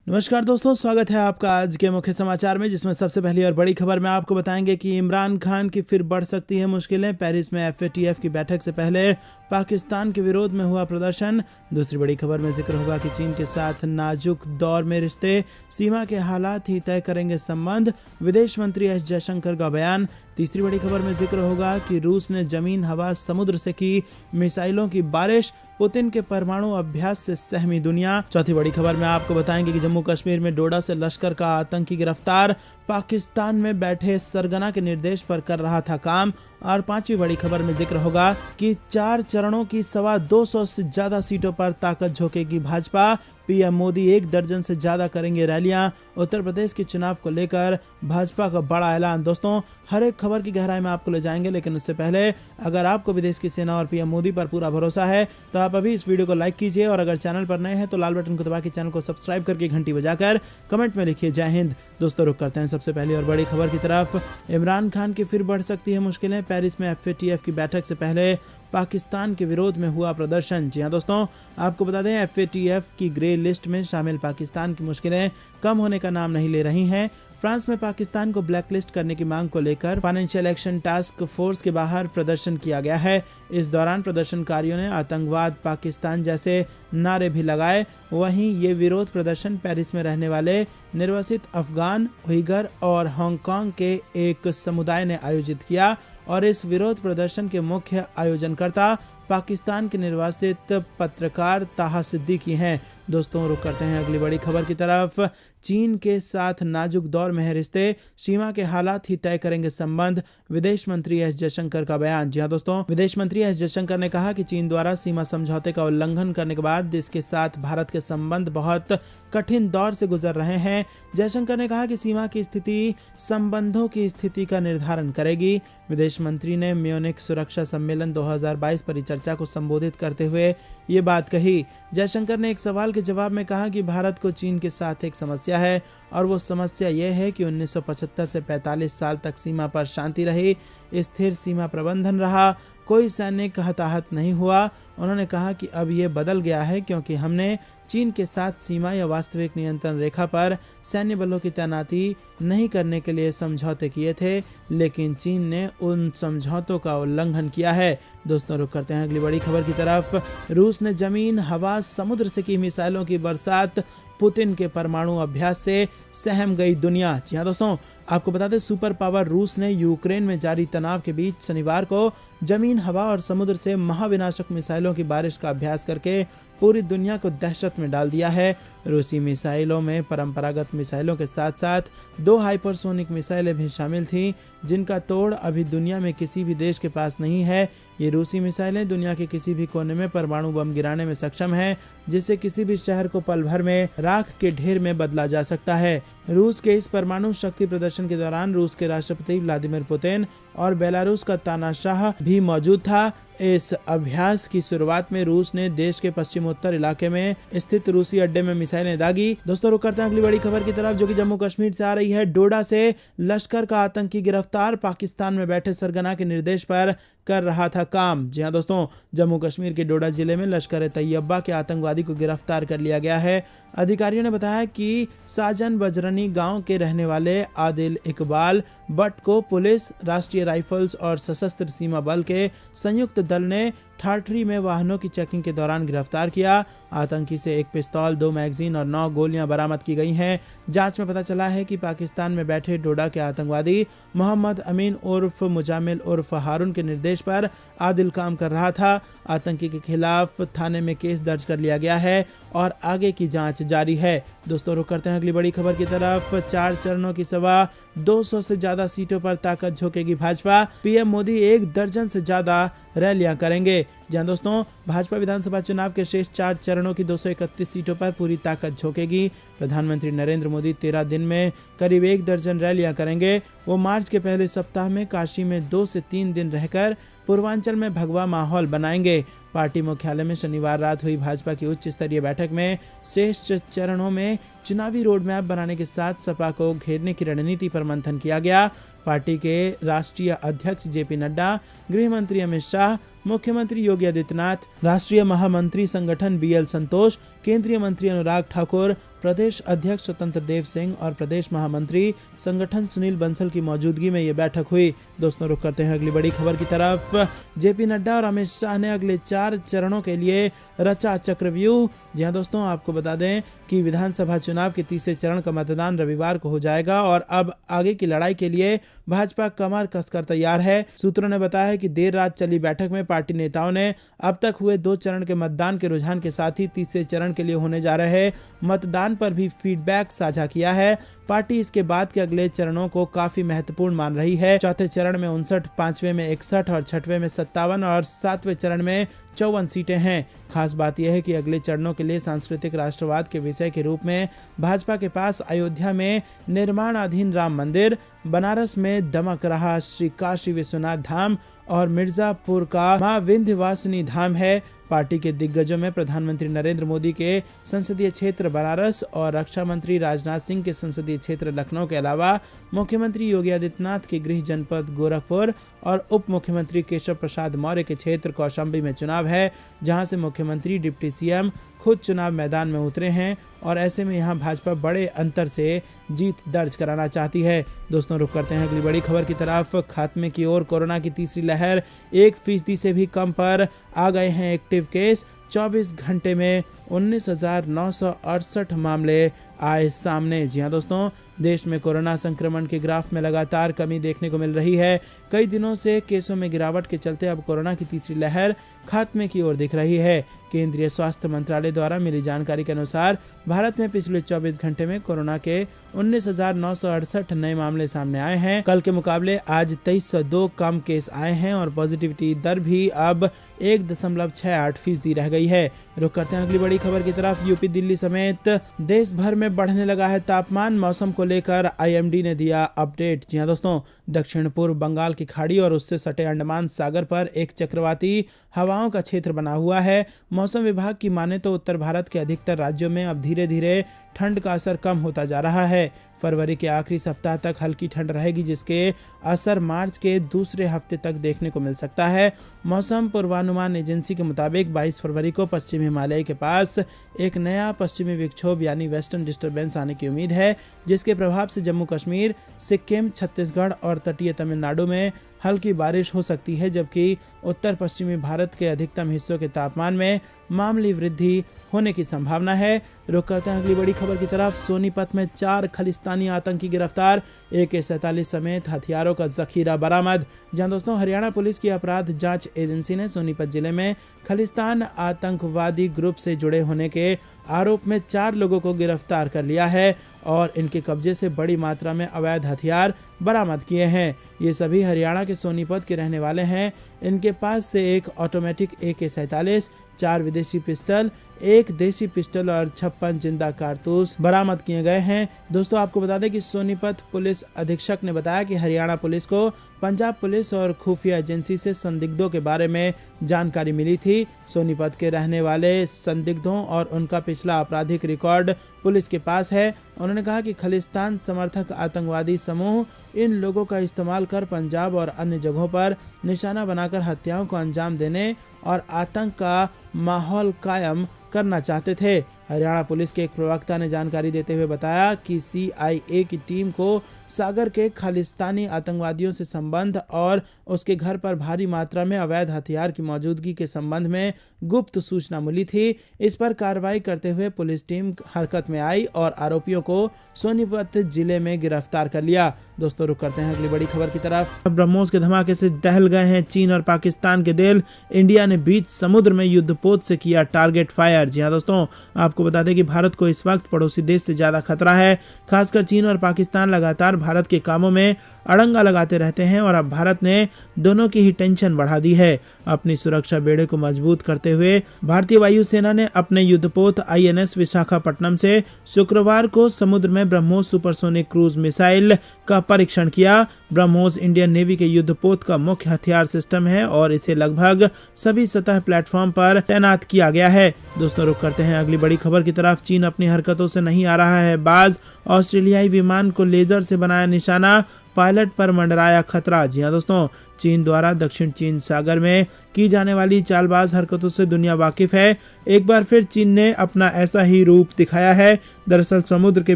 नमस्कार दोस्तों, स्वागत है आपका आज के मुख्य समाचार में, जिसमें सबसे पहली और बड़ी खबर में आपको बताएंगे कि इमरान खान की फिर बढ़ सकती है मुश्किलें। पेरिस में एफएटीएफ की बैठक से पहले पाकिस्तान के विरोध में हुआ प्रदर्शन। दूसरी बड़ी खबर में जिक्र होगा कि चीन के साथ नाजुक दौर में रिश्ते, सीमा के हालात ही तय करेंगे संबंध, विदेश मंत्री एस जयशंकर का बयान। तीसरी बड़ी खबर में जिक्र होगा कि रूस ने जमीन, हवा, समुद्र से की मिसाइलों की बारिश, पुतिन के परमाणु अभ्यास से सहमी दुनिया। चौथी बड़ी खबर में आपको बताएंगे कि जम्मू कश्मीर में डोडा से लश्कर का आतंकी गिरफ्तार, पाकिस्तान में बैठे सरगना के निर्देश पर कर रहा था काम। और पांचवी बड़ी खबर में जिक्र होगा कि 4 चरणों की 225 से ज्यादा सीटों पर ताकत झोंकेगी भाजपा। पीएम मोदी 1 दर्जन से ज्यादा करेंगे रैलियां। उत्तर प्रदेश के चुनाव को लेकर भाजपा का बड़ा ऐलान। दोस्तों, हर एक खबर की गहराई में आपको ले जाएंगे, लेकिन उससे पहले अगर आपको विदेश की सेना और पीएम मोदी पर पूरा भरोसा है तो आप अभी इस वीडियो को लाइक कीजिए, और अगर चैनल पर नए हैं तो लाल बटन को दबा के चैनल को सब्सक्राइब करके घंटी बजाकर कमेंट में लिखिए जय हिंद। दोस्तों, रुक करते हैं सबसे पहली और बड़ी खबर की तरफ। इमरान खान की फिर बढ़ सकती है मुश्किलें। पेरिस में एफएटीएफ की बैठक से पहले पाकिस्तान के विरोध में हुआ प्रदर्शन। जी हां दोस्तों, आपको बता दें एफएटीएफ की ग्रे लिस्ट में शामिल पाकिस्तान की मुश्किलें कम होने का नाम नहीं ले रही हैं। फ्रांस में पाकिस्तान को ब्लैकलिस्ट करने की मांग को लेकर फाइनेंशियल एक्शन टास्क फोर्स के बाहर प्रदर्शन किया गया है। इस दौरान प्रदर्शनकारियों ने आतंकवाद पाकिस्तान जैसे नारे भी लगाए। वहीं ये विरोध प्रदर्शन पेरिस में रहने वाले निर्वासित अफगान, उइगर और हांगकांग के एक समुदाय ने आयोजित किया, और इस विरोध प्रदर्शन के मुख्य आयोजनकर्ता पाकिस्तान के निर्वासित पत्रकार ताहा सिद्दीकी हैं। दोस्तों, रुक करते हैं अगली बड़ी खबर की तरफ। चीन के साथ नाजुक दौर में है रिश्ते, सीमा के हालात ही तय करेंगे संबंध, विदेश मंत्री एस जयशंकर का बयान। जी हां दोस्तों, विदेश मंत्री एस जयशंकर ने कहा कि चीन द्वारा सीमा समझौते का उल्लंघन करने के बाद इसके साथ भारत के संबंध बहुत कठिन दौर से गुजर रहे हैं। जयशंकर ने कहा कि सीमा की स्थिति संबंधों की स्थिति का निर्धारण करेगी। विदेश मंत्री ने म्यूनिख सुरक्षा सम्मेलन 2022 पर चर्चा को संबोधित करते हुए ये बात कही। जयशंकर ने एक सवाल के जवाब में कहा कि भारत को चीन के साथ एक समस्या है, और वो समस्या ये है कि 1975 से 45 साल तक सीमा पर शांति रही, स्थिर सीमा प्रबंधन रहा, कोई सैनिक हताहत नहीं हुआ। उन्होंने कहा कि अब ये बदल गया है, क्योंकि हमने चीन के साथ सीमा या वास्तविक नियंत्रण रेखा पर सैन्य बलों की तैनाती नहीं करने के लिए समझौते किए थे, लेकिन चीन ने उन समझौतों का उल्लंघन किया है। दोस्तों, रुक करते हैं अगली बड़ी खबर की तरफ। रूस ने जमीन, हवा, समुद्र से की मिसाइलों की बरसात, पुतिन के परमाणु अभ्यास से सहम गई दुनिया। जी हां दोस्तों, आपको बता दें सुपर पावर रूस ने यूक्रेन में जारी तनाव के बीच शनिवार को जमीन, हवा और समुद्र से महाविनाशक मिसाइलों की बारिश का अभ्यास करके पूरी दुनिया को दहशत में डाल दिया है। रूसी मिसाइलों में परंपरागत मिसाइलों के साथ साथ 2 हाइपरसोनिक मिसाइलें भी शामिल थीं, जिनका तोड़ अभी दुनिया में किसी भी देश के पास नहीं है। ये रूसी मिसाइलें दुनिया के किसी भी कोने में परमाणु बम गिराने में सक्षम हैं, जिससे किसी भी शहर को पल भर में राख के ढेर में बदला जा सकता है। रूस के इस परमाणु शक्ति प्रदर्शन के दौरान रूस के राष्ट्रपति व्लादिमीर पुतिन और बेलारूस का तानाशाह भी मौजूद था। इस अभ्यास की शुरुआत में रूस ने देश के पश्चिमोत्तर इलाके में स्थित रूसी अड्डे में मिसाइलें दागी। दोस्तों, रुक करते हैं अगली बड़ी खबर की तरफ, जो कि जम्मू कश्मीर से आ रही है। डोडा से लश्कर का आतंकी गिरफ्तार, पाकिस्तान में बैठे सरगना के निर्देश पर कर रहा था काम। जी हां दोस्तों, जम्मू कश्मीर के डोडा जिले में लश्कर-ए-तैयबा के आतंकवादी को गिरफ्तार कर लिया गया है। अधिकारियों ने बताया कि साजन बजरनी गांव के रहने वाले आदिल इकबाल भट्ट को पुलिस, राष्ट्रीय राइफल्स और सशस्त्र सीमा बल के संयुक्त दल ने ठाठरी में वाहनों की चेकिंग के दौरान गिरफ्तार किया। आतंकी से 1 पिस्तौल, 2 मैगजीन और 9 गोलियां बरामद की गई हैं। जांच में पता चला है कि पाकिस्तान में बैठे डोडा के आतंकवादी मोहम्मद अमीन उर्फ मुजामिल उर्फ हारून के निर्देश पर आदिल काम कर रहा था। आतंकी के खिलाफ थाने में केस दर्ज कर लिया गया है और आगे की जांच जारी है। दोस्तों, रुक करते हैं अगली बड़ी खबर की तरफ। 4 चरणों की 225 से ज्यादा सीटों पर ताकत झोंकेगी भाजपा। पीएम मोदी 1 दर्जन से ज्यादा रैलियां करेंगे। जहां दोस्तों, भाजपा विधानसभा चुनाव के शेष 4 चरणों की 231 सीटों पर पूरी ताकत झोंकेगी। प्रधानमंत्री नरेंद्र मोदी 13 दिन में करीब 1 दर्जन रैलियां करेंगे। वो मार्च के पहले सप्ताह में काशी में 2 से 3 दिन रहकर पूर्वांचल में भगवा माहौल बनाएंगे। पार्टी मुख्यालय में शनिवार रात हुई भाजपा की उच्च स्तरीय बैठक में शेष चरणों में चुनावी रोड मैप बनाने के साथ सपा को घेरने की रणनीति पर मंथन किया गया। पार्टी के राष्ट्रीय अध्यक्ष जेपी नड्डा, गृह मंत्री अमित शाह, मुख्यमंत्री योगी आदित्यनाथ, राष्ट्रीय महामंत्री संगठन बीएल संतोष, केंद्रीय मंत्री अनुराग ठाकुर, प्रदेश अध्यक्ष स्वतंत्र देव सिंह और प्रदेश महामंत्री संगठन सुनील बंसल की मौजूदगी में ये बैठक हुई। दोस्तों रुक करते हैं अगली बड़ी खबर की तरफ। जेपी नड्डा और अमित शाह ने अगले 4 चरणों के लिए रचा चक्रव्यूह। जी हां दोस्तों, आपको बता दें कि विधानसभा चुनाव के तीसरे चरण का मतदान रविवार को हो जाएगा और अब आगे की लड़ाई के लिए भाजपा कमर कसकर तैयार है। सूत्रों ने बताया है कि देर रात चली बैठक में पार्टी नेताओं ने अब तक हुए 2 चरण के मतदान के रुझान के साथ ही तीसरे चरण के लिए होने जा रहे मतदान पर भी फीडबैक साझा किया है। पार्टी इसके बाद के अगले चरणों को काफी महत्वपूर्ण मान रही है। चौथे चरण में 59, 5वें में 61 और 6वें में 57 और 7वें चरण में 54 सीटें हैं। खास बात यह है कि अगले चरणों के लिए सांस्कृतिक राष्ट्रवाद के विषय के रूप में भाजपा के पास अयोध्या में निर्माणाधीन राम मंदिर, बनारस में दमक रहा श्री काशी विश्वनाथ धाम और मिर्जापुर का मां विंध्यवासिनी धाम है। पार्टी के दिग्गजों में प्रधानमंत्री नरेंद्र मोदी के संसदीय क्षेत्र बनारस और रक्षा मंत्री राजनाथ सिंह के संसदीय क्षेत्र लखनऊ के अलावा मुख्यमंत्री योगी आदित्यनाथ के गृह जनपद गोरखपुर और उप मुख्यमंत्री केशव प्रसाद मौर्य के क्षेत्र कौशाम्बी में चुनाव है, जहां से मुख्यमंत्री डिप्टी सीएम खुद चुनाव मैदान में उतरे हैं और ऐसे में यहां भाजपा बड़े अंतर से जीत दर्ज कराना चाहती है। दोस्तों रुक करते हैं अगली बड़ी खबर की तरफ। खात्मे की ओर कोरोना की तीसरी लहर 1% से भी कम पर आ गए हैं एक्टिव केस। 24 घंटे में 19,968 मामले आए सामने। जी हां दोस्तों, देश में कोरोना संक्रमण के ग्राफ में लगातार कमी देखने को मिल रही है। कई दिनों से केसों में गिरावट के चलते अब कोरोना की तीसरी लहर खात्मे की ओर दिख रही है। केंद्रीय स्वास्थ्य मंत्रालय द्वारा मिली जानकारी के अनुसार भारत में पिछले 24 घंटे में कोरोना के 19,968 नए मामले सामने आए हैं। कल के मुकाबले आज 2302 कम केस आए हैं और पॉजिटिविटी दर भी अब 1.68% रह गई है। रुक करते हैं अगली बड़ी खबर की तरफ। यूपी, दिल्ली समेत देश भर में बढ़ने लगा है तापमान। मौसम को लेकर आईएमडी ने दिया अपडेट। जी हां दोस्तों, दक्षिण पूर्व बंगाल की खाड़ी और उससे सटे अंडमान सागर पर एक चक्रवाती हवाओं का क्षेत्र बना हुआ है। मौसम विभाग की माने तो उत्तर भारत के अधिकतर राज्यों में अब धीरे धीरे ठंड का असर कम होता जा रहा है। फरवरी के आखिरी सप्ताह तक हल्की ठंड रहेगी, जिसके असर मार्च के दूसरे हफ्ते तक देखने को मिल सकता है। मौसम पूर्वानुमान एजेंसी के मुताबिक 22 फरवरी को पश्चिमी हिमालय के पास एक नया पश्चिमी विक्षोभ यानी वेस्टर्न डिस्टर्बेंस आने की उम्मीद है, जिसके प्रभाव से जम्मू कश्मीर, सिक्किम, छत्तीसगढ़ और तटीय तमिलनाडु में हल्की बारिश हो सकती है, जबकि उत्तर पश्चिमी भारत के अधिकतम हिस्सों के तापमान में मामूली वृद्धि होने की संभावना है। रुक करते हैं अगली बड़ी खबर की तरफ। सोनीपत में 4 खालिस्तानी आतंकी गिरफ्तार, AK-47 समेत हथियारों का जखीरा बरामद। जहां दोस्तों, हरियाणा पुलिस की अपराध जांच एजेंसी ने सोनीपत जिले में खालिस्तान आतंकवादी ग्रुप से जुड़े होने के आरोप में 4 लोगों को गिरफ्तार कर लिया है और इनके कब्जे से बड़ी मात्रा में अवैध हथियार बरामद किए हैं। ये सभी हरियाणा के सोनीपत के रहने वाले हैं। इनके पास से एक ऑटोमेटिक AK-47, 4 विदेशी पिस्टल, 1 देसी पिस्टल और 56 जिंदा कारतूस बरामद किए गए हैं। दोस्तों, आपको बता दें कि सोनीपत पुलिस अधीक्षक ने बताया कि हरियाणा पुलिस को पंजाब पुलिस और खुफिया एजेंसी से संदिग्धों के बारे में जानकारी मिली थी। सोनीपत के रहने वाले संदिग्धों और उनका पिछला आपराधिक रिकॉर्ड पुलिस के पास है। उन्होंने कहा कि खालिस्तान समर्थक आतंकवादी समूह इन लोगों का इस्तेमाल कर पंजाब और अन्य जगहों पर निशाना बनाकर हत्याओं को अंजाम देने और आतंक का माहौल कायम करना चाहते थे। हरियाणा पुलिस के एक प्रवक्ता ने जानकारी देते हुए बताया कि CIA की टीम को सागर के खालिस्तानी आतंकवादियों से संबंध और उसके घर पर भारी मात्रा में अवैध हथियार की मौजूदगी के संबंध में गुप्त सूचना मिली थी। इस पर कार्रवाई करते हुए पुलिस टीम हरकत में आई और आरोपियों को सोनीपत जिले में गिरफ्तार कर लिया। दोस्तों, रुक करते हैं अगली बड़ी खबर की तरफ। ब्रह्मोस के धमाके से दहल गए हैं चीन और पाकिस्तान के दिल। इंडिया ने बीच समुद्र में युद्धपोत से किया टारगेट फायर। जी हां दोस्तों, आपको बता दें कि भारत को इस वक्त पड़ोसी देश से ज्यादा खतरा है। खासकर चीन और पाकिस्तान लगातार भारत के कामों में अड़ंगा लगाते रहते हैं और अब भारत ने दोनों की ही टेंशन बढ़ा दी है। अपनी सुरक्षा बेड़े को मजबूत करते हुए भारतीय वायुसेना ने अपने युद्धपोत INS विशाखापट्टनम से शुक्रवार को समुद्र में ब्रह्मोस सुपरसोनिक क्रूज मिसाइल का परीक्षण किया। ब्रह्मोस इंडियन नेवी के युद्धपोत का मुख्य हथियार सिस्टम है और इसे लगभग सभी सतह प्लेटफॉर्म पर तैनात किया गया है। दोस्तों, रुक करते हैं अगली बड़ी खबर की तरफ। चीन अपनी हरकतों से नहीं आ रहा है बाज। ऑस्ट्रेलियाई विमान को लेजर से बनाया निशाना, पायलट पर मंडराया खतरा। जी हां दोस्तों, चीन द्वारा दक्षिण चीन सागर में की जाने वाली चालबाज हरकतों से दुनिया वाकिफ है। एक बार फिर चीन ने अपना ऐसा ही रूप दिखाया है। दरअसल समुद्र के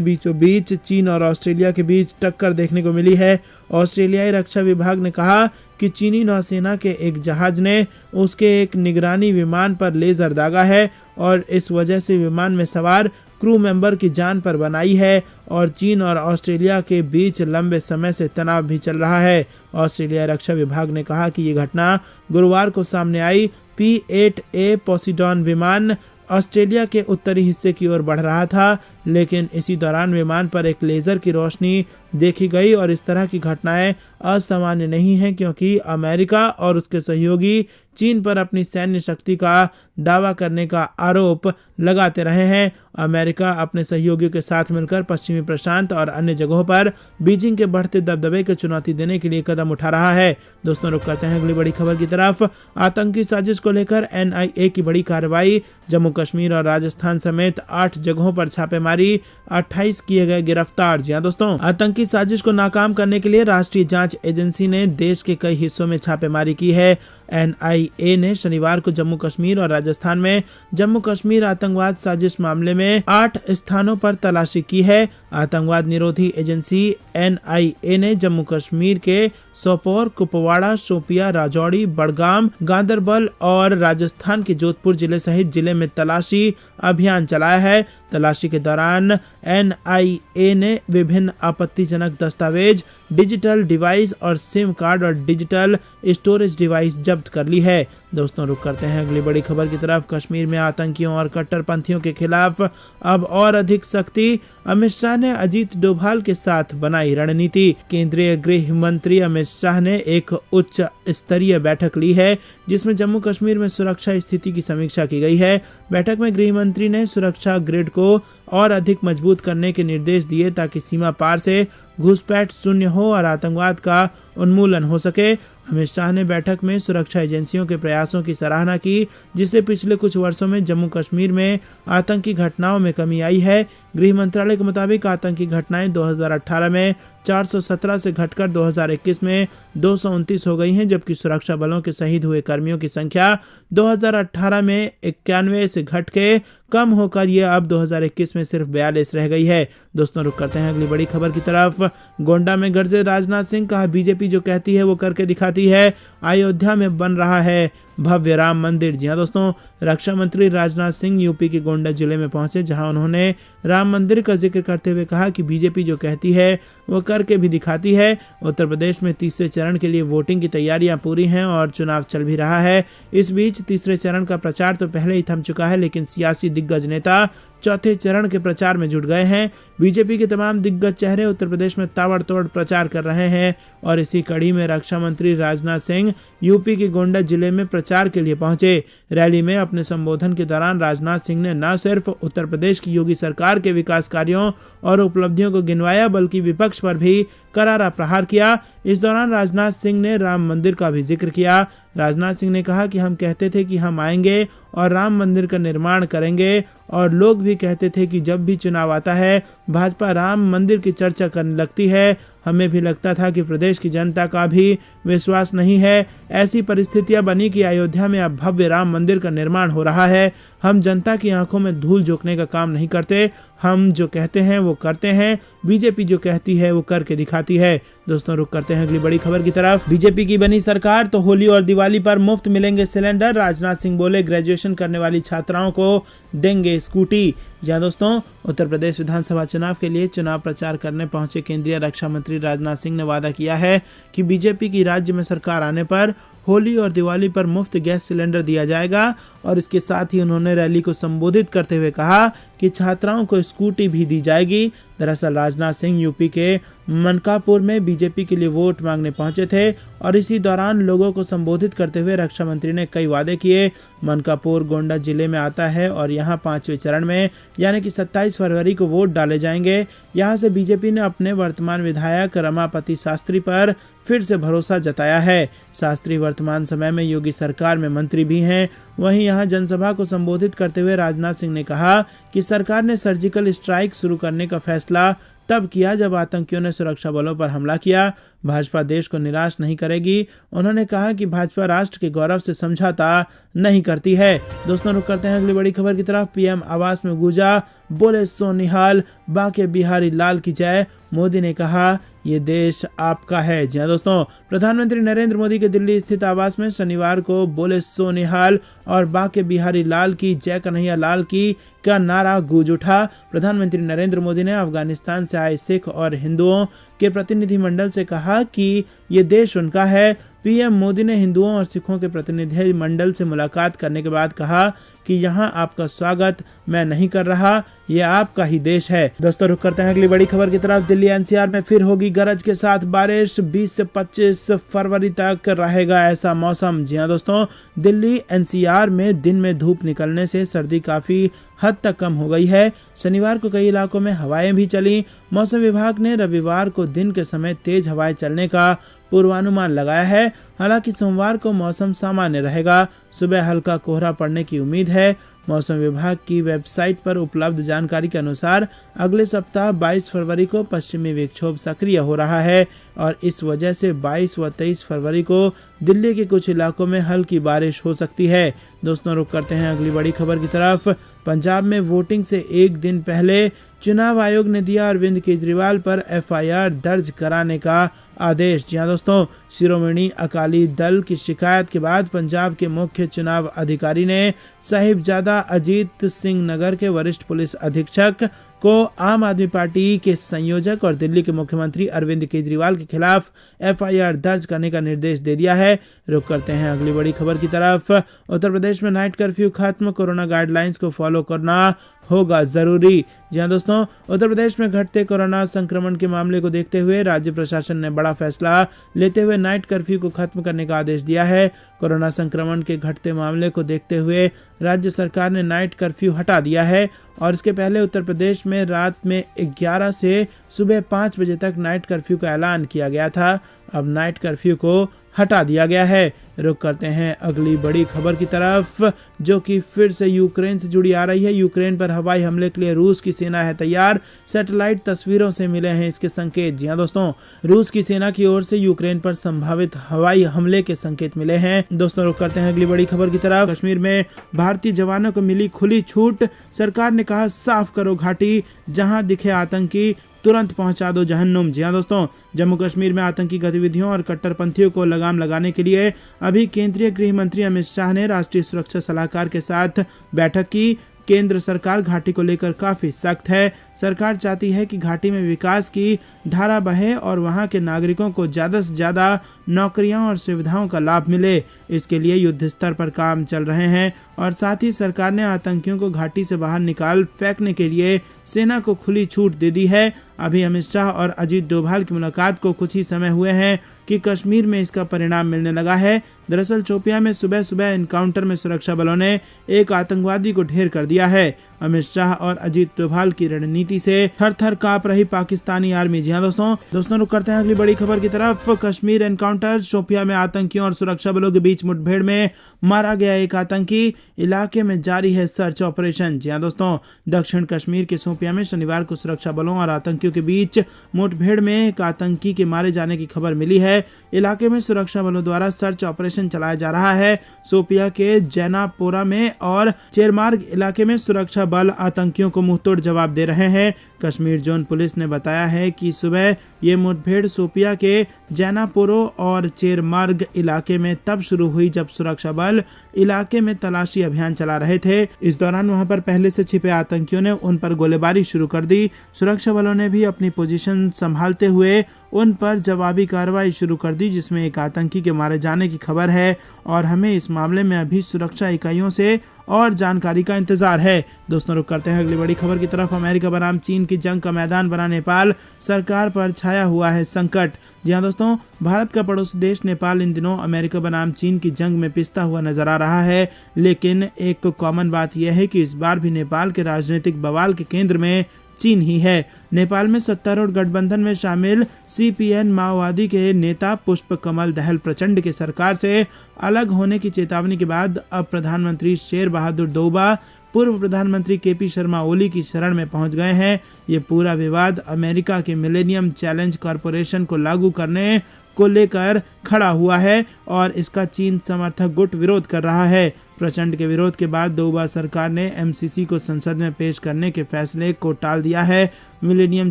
बीचों बीच चीन और ऑस्ट्रेलिया के बीच टक्कर देखने को मिली है। ऑस्ट्रेलियाई रक्षा विभाग ने कहा कि चीनी नौसेना के एक जहाज ने उसके एक निगरानी विमान पर लेजर दागा है और इस वजह से विमान में सवार क्रू मेंबर की जान पर बनाई है और चीन और ऑस्ट्रेलिया के बीच लंबे समय से तनाव भी चल रहा है। ऑस्ट्रेलिया रक्षा विभाग ने कहा कि ये घटना गुरुवार को सामने आई। P-8A पोसिडॉन विमान ऑस्ट्रेलिया के उत्तरी हिस्से की ओर बढ़ रहा था, लेकिन इसी दौरान विमान पर एक लेजर की रोशनी देखी गई और इस तरह की घटनाएं असामान्य नहीं हैं, क्योंकि अमेरिका और उसके सहयोगी चीन पर अपनी सैन्य शक्ति का दावा करने का आरोप लगाते रहे हैं। अमेरिका अपने सहयोगियों के साथ मिलकर पश्चिमी प्रशांत और अन्य जगहों पर बीजिंग के बढ़ते दबदबे को चुनौती देने के लिए कदम उठा रहा है। दोस्तों, रुक करते हैं अगली बड़ी खबर की तरफ। आतंकी साजिश को लेकर NIA की बड़ी कार्रवाई। जम्मू कश्मीर और राजस्थान समेत 8 जगहों पर छापेमारी, 28 किए गए गिरफ्तार। जी हां दोस्तों, आतंकी साजिश को नाकाम करने के लिए राष्ट्रीय जांच एजेंसी ने देश के कई हिस्सों में छापेमारी की है। NIA ने शनिवार को जम्मू कश्मीर और राजस्थान में जम्मू कश्मीर आतंकवाद साजिश मामले में 8 स्थानों पर तलाशी की है। आतंकवाद निरोधी एजेंसी NIA ने जम्मू कश्मीर के सोपोर, कुपवाड़ा, शोपिया, राजौरी, बड़गाम, गांदरबल और राजस्थान के जोधपुर जिले सहित जिले में तलाशी अभियान चलाया है। तलाशी के दौरान NIA ने विभिन्न आपत्तिजनक दस्तावेज, डिजिटल डिवाइस और सिम कार्ड और डिजिटल स्टोरेज डिवाइस जब्त कर ली है। दोस्तों, रुक करते हैं अगली बड़ी खबर की तरफ। कश्मीर में आतंकियों और कट्टरपंथियों के खिलाफ अब और अधिक सख्ती। अमित शाह ने अजीत डोभाल के साथ बनाई रणनीति। केंद्रीय गृह मंत्री अमित शाह ने एक उच्च स्तरीय बैठक ली है, जिसमें जम्मू कश्मीर में सुरक्षा स्थिति की समीक्षा की गई है। बैठक में गृह मंत्री ने सुरक्षा ग्रिड को और अधिक मजबूत करने के निर्देश दिए ताकि सीमा पार से घुसपैठ शून्य हो और आतंकवाद का उन्मूलन हो सके। अमित शाह ने बैठक में सुरक्षा एजेंसियों के प्रयासों की सराहना की, जिससे पिछले कुछ वर्षों में जम्मू कश्मीर में आतंकी घटनाओं में कमी आई है। गृह मंत्रालय के मुताबिक आतंकी घटनाएं 2018 में 417 से घटकर 2021 में 229 हो गई हैं, जबकि सुरक्षा बलों के शहीद हुए कर्मियों की संख्या 2018 में 91 से घट के कम होकर ये अब 2021 में सिर्फ 42 रह गई है। दोस्तों, रुक करते हैं अगली बड़ी खबर की तरफ। गोंडा में गरजे राजनाथ सिंह, कहा बीजेपी जो कहती है वो करके दिखाती है। अयोध्या में बन रहा है भव्य राम मंदिर। जी हां दोस्तों, रक्षा मंत्री राजनाथ सिंह यूपी के गोंडा जिले में पहुंचे, जहां उन्होंने राम मंदिर का जिक्र करते हुए कहा कि बीजेपी जो कहती है वो करके भी दिखाती है। उत्तर प्रदेश में तीसरे चरण के लिए वोटिंग की तैयारियां पूरी हैं और चुनाव चल भी रहा है। इस बीच तीसरे चरण का प्रचार तो पहले ही थम चुका है, लेकिन सियासी दिग्गज नेता चौथे चरण के प्रचार में जुट गए हैं। बीजेपी के तमाम दिग्गज चेहरे उत्तर प्रदेश में ताबड़तोड़ प्रचार कर रहे हैं और इसी कड़ी में रक्षा मंत्री राजनाथ सिंह यूपी के गोंडा जिले में प्रचार के लिए पहुंचे। रैली में अपने संबोधन के दौरान राजनाथ सिंह ने न सिर्फ उत्तर प्रदेश की योगी सरकार के विकास कार्यों और उपलब्धियों को गिनवाया, बल्कि विपक्ष पर भी करारा प्रहार किया। इस दौरान राजनाथ सिंह ने राम मंदिर का भी जिक्र किया। राजनाथ सिंह ने कहा कि हम कहते थे कि हम आएंगे और राम मंदिर का निर्माण करेंगे, और लोग भी कहते थे कि जब भी चुनाव आता है भाजपा राम मंदिर की चर्चा करने लगती है। हमें भी लगता था कि प्रदेश की जनता का भी विश्वास नहीं है। ऐसी परिस्थितियां बनी कि अयोध्या में अब भव्य राम मंदिर का निर्माण हो रहा है। हम जनता की आंखों में धूल झोंकने का काम नहीं करते, हम जो कहते हैं वो करते हैं। बीजेपी जो कहती है वो करके दिखाती है। दोस्तों, रुक करते हैं अगली बड़ी खबर की तरफ। बीजेपी की बनी सरकार तो होली और दिवाली पर मुफ्त मिलेंगे सिलेंडर। राजनाथ सिंह बोले ग्रेजुएशन करने वाली छात्राओं को देंगे स्कूटी। जहां दोस्तों, उत्तर प्रदेश विधानसभा चुनाव के लिए चुनाव प्रचार करने पहुंचे केंद्रीय रक्षा मंत्री राजनाथ सिंह ने वादा किया है कि बीजेपी की राज्य में सरकार आने पर होली और दिवाली पर मुफ्त गैस सिलेंडर दिया जाएगा। और इसके साथ ही उन्होंने रैली को संबोधित करते हुए कहा कि छात्राओं को स्कूटी भी दी जाएगी। दरअसल राजनाथ सिंह यूपी के मनकापुर में बीजेपी के लिए वोट मांगने पहुंचे थे और इसी दौरान लोगों को संबोधित करते हुए रक्षा मंत्री ने कई वादे किए। मनकापुर गोंडा जिले में आता है और यहां 5वें चरण में यानी कि 27 फरवरी को वोट डाले जाएंगे। यहां से बीजेपी ने अपने वर्तमान विधायक रमापति शास्त्री पर फिर से भरोसा जताया है। शास्त्री वर्तमान समय में योगी सरकार में मंत्री भी हैं। वहीं यहां जनसभा को संबोधित करते हुए राजनाथ सिंह ने कहा कि सरकार ने सर्जिकल स्ट्राइक शुरू करने का फैसला तब किया जब आतंकियों ने सुरक्षा बलों पर हमला किया। भाजपा देश को निराश नहीं करेगी। उन्होंने कहा कि भाजपा राष्ट्र के गौरव से समझौता नहीं करती है। दोस्तों रुक करते हैं अगली बड़ी खबर की तरफ। पीएम आवास में गूंजा बोले सोनिहाल बांके बिहारी लाल की जय। मोदी ने कहा ये देश आपका है। जी हाँ दोस्तों, प्रधानमंत्री नरेंद्र मोदी के दिल्ली स्थित आवास में शनिवार को बोले सोनिहाल और बांके बिहारी लाल की जय कन्हैया लाल की का नारा गूंज उठा। प्रधानमंत्री नरेंद्र मोदी ने अफगानिस्तान से आए सिख और हिंदुओं के प्रतिनिधिमंडल से कहा कि ये देश उनका है। पीएम मोदी ने हिंदुओं और सिखों के प्रतिनिधिमंडल से मुलाकात करने के बाद कहा कि यहाँ आपका स्वागत मैं नहीं कर रहा, ये आपका ही देश है। दोस्तों रुक करते हैं अगली बड़ी खबर की तरफ। दिल्ली एनसीआर में फिर होगी गरज के साथ बारिश। 20 से 25 फरवरी तक रहेगा ऐसा मौसम। जी हाँ दोस्तों, दिल्ली एनसीआर में दिन में धूप निकलने से सर्दी काफी हद तक कम हो गई है। शनिवार को कई इलाकों में हवाएं भी चली। मौसम विभाग ने रविवार को दिन के समय तेज हवाएं चलने का पूर्वानुमान लगाया है। हालांकि सोमवार को मौसम सामान्य रहेगा। सुबह हल्का कोहरा पड़ने की उम्मीद है। मौसम विभाग की वेबसाइट पर उपलब्ध जानकारी के अनुसार अगले सप्ताह 22 फरवरी को पश्चिमी विक्षोभ सक्रिय हो रहा है और इस वजह से 22 व 23 फरवरी को दिल्ली के कुछ इलाकों में हल्की बारिश हो सकती है। दोस्तों रुक करते हैं अगली बड़ी खबर की तरफ। पंजाब में वोटिंग से एक दिन पहले चुनाव आयोग ने दिया अरविंद केजरीवाल पर एफआईआर दर्ज कराने का आदेश। जी हाँ दोस्तों, शिरोमणि अकाली दल की शिकायत के बाद पंजाब के मुख्य चुनाव अधिकारी ने साहिबजादा अजीत सिंह नगर के वरिष्ठ पुलिस अधीक्षक को आम आदमी पार्टी के संयोजक और दिल्ली के मुख्यमंत्री अरविंद केजरीवाल के खिलाफ एफआईआर दर्ज करने का निर्देश दे दिया है। रुक करते हैं अगली बड़ी खबर की तरफ। उत्तर प्रदेश में नाइट कर्फ्यू खत्म, कोरोना गाइडलाइंस को फॉलो करना होगा जरूरी। जी हाँ दोस्तों, उत्तर प्रदेश में घटते कोरोना संक्रमण के मामले को देखते हुए राज्य प्रशासन ने बड़ा फैसला लेते हुए नाइट कर्फ्यू को खत्म करने का आदेश दिया है। कोरोना संक्रमण के घटते मामले को देखते हुए राज्य सरकार ने नाइट कर्फ्यू हटा दिया है और इसके पहले उत्तर प्रदेश में रात में 11 से सुबह 5 बजे तक नाइट कर्फ्यू का ऐलान किया गया था। अब नाइट कर्फ्यू को हटा दिया गया है। रुक करते हैं अगली बड़ी खबर की तरफ, जो कि फिर से यूक्रेन से जुड़ी आ रही है। यूक्रेन पर हवाई हमले के लिए रूस की सेना है तैयार। सैटेलाइट तस्वीरों से मिले हैं इसके संकेत। जी हाँ दोस्तों, रूस की सेना की ओर से यूक्रेन पर संभावित हवाई हमले के संकेत मिले हैं। दोस्तों रुक करते हैं अगली बड़ी खबर की तरफ। कश्मीर में भारतीय जवानों को मिली खुली छूट। सरकार ने कहा साफ करो घाटी, जहां दिखे आतंकी तुरंत पहुंचा दो जहन्नुम। जी हाँ दोस्तों, जम्मू कश्मीर में आतंकी गतिविधियों और कट्टरपंथियों को लगाम लगाने के लिए अभी केंद्रीय गृह मंत्री अमित शाह ने राष्ट्रीय सुरक्षा सलाहकार के साथ बैठक की। केंद्र सरकार घाटी को लेकर काफी सख्त है। सरकार चाहती है कि घाटी में विकास की धारा बहे और वहां के नागरिकों को ज्यादा से ज्यादा नौकरियां और सुविधाओं का लाभ मिले। इसके लिए युद्ध स्तर पर काम चल रहे हैं और साथ ही सरकार ने आतंकियों को घाटी से बाहर निकाल फेंकने के लिए सेना को खुली छूट दे दी है। अभी अमित शाह और अजीत डोभाल की मुलाकात को कुछ ही समय हुए हैं कि कश्मीर में इसका परिणाम मिलने लगा है। दरअसल शोपियां में सुबह सुबह एनकाउंटर में सुरक्षा बलों ने एक आतंकवादी को ढेर कर दिया है। अमित शाह और अजीत डोभाल की रणनीति से थर थर कांप रही पाकिस्तानी आर्मी। जी हाँ दोस्तों रुक करते हैं अगली बड़ी खबर की तरफ। कश्मीर एनकाउंटर, शोपियां में आतंकियों और सुरक्षा बलों के बीच मुठभेड़ में मारा गया एक आतंकी। इलाके में जारी है सर्च ऑपरेशन। जी हाँ दोस्तों, दक्षिण कश्मीर के शोपियां में शनिवार को सुरक्षा बलों और आतंकियों के बीच मुठभेड़ में एक आतंकी के मारे जाने की खबर मिली है। इलाके में सुरक्षा बलों द्वारा सर्च ऑपरेशन चलाया जा रहा है। शोपियां के जैनापोरा में और चेरमार्ग इलाके में सुरक्षा बल आतंकियों को मुंहतोड़ जवाब दे रहे हैं। कश्मीर जोन पुलिस ने बताया है कि सुबह ये मुठभेड़ शोपियां के जैनापोरो और चेरमार्ग इलाके में तब शुरू हुई जब सुरक्षा बल इलाके में तलाशी अभियान चला रहे थे। इस दौरान वहां पर पहले से छिपे आतंकियों ने उन पर गोलीबारी शुरू कर दी। सुरक्षा बलों ने भी अपनी पोजीशन संभालते हुए उन पर जवाबी कार्रवाई शुरू कर दी, जिसमें एक आतंकी के मारे जाने की खबर है और हमें इस मामले में अभी सुरक्षा इकाइयों से और जानकारी का इंतजार है। दोस्तों रुक करते हैं अगली बड़ी खबर की तरफ। अमेरिका बनाम चीन की जंग का मैदान बना नेपाल, सरकार पर छाया हुआ है संकट। जी हाँ दोस्तों, भारत का पड़ोसी देश नेपाल इन दिनों अमेरिका बनाम चीन की जंग में पिसता हुआ नजर आ रहा है। लेकिन एक कॉमन बात यह है कि इस बार भी नेपाल के राजनीतिक बवाल के केंद्र में चीन ही है। नेपाल में सत्तारूढ़ गठबंधन में शामिल सीपीएन माओवादी के नेता पुष्प कमल दहल प्रचंड के सरकार से अलग होने की चेतावनी के बाद अब प्रधानमंत्री शेर बहादुर देउबा पूर्व प्रधानमंत्री केपी शर्मा ओली की शरण में पहुंच गए हैं। ये पूरा विवाद अमेरिका के मिलेनियम चैलेंज कॉरपोरेशन को लागू करने को लेकर खड़ा हुआ है और इसका चीन समर्थक गुट विरोध कर रहा है। प्रचंड के विरोध के बाद दोबा सरकार ने एमसीसी को संसद में पेश करने के फैसले को टाल दिया है। मिलेनियम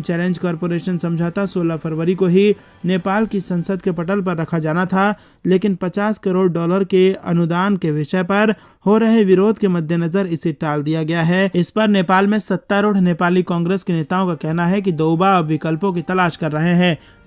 चैलेंज कॉरपोरेशन समझौता 16 फरवरी को ही नेपाल की संसद के पटल पर रखा जाना था, लेकिन $50 करोड़ के अनुदान के विषय पर हो रहे विरोध के मद्देनजर इसे टाल दिया गया है। इस पर नेपाल में सत्तारूढ़ नेपाली कांग्रेस के नेताओं का कहना है कि दोबा अब विकल्पों की तलाश कर रहे हैं।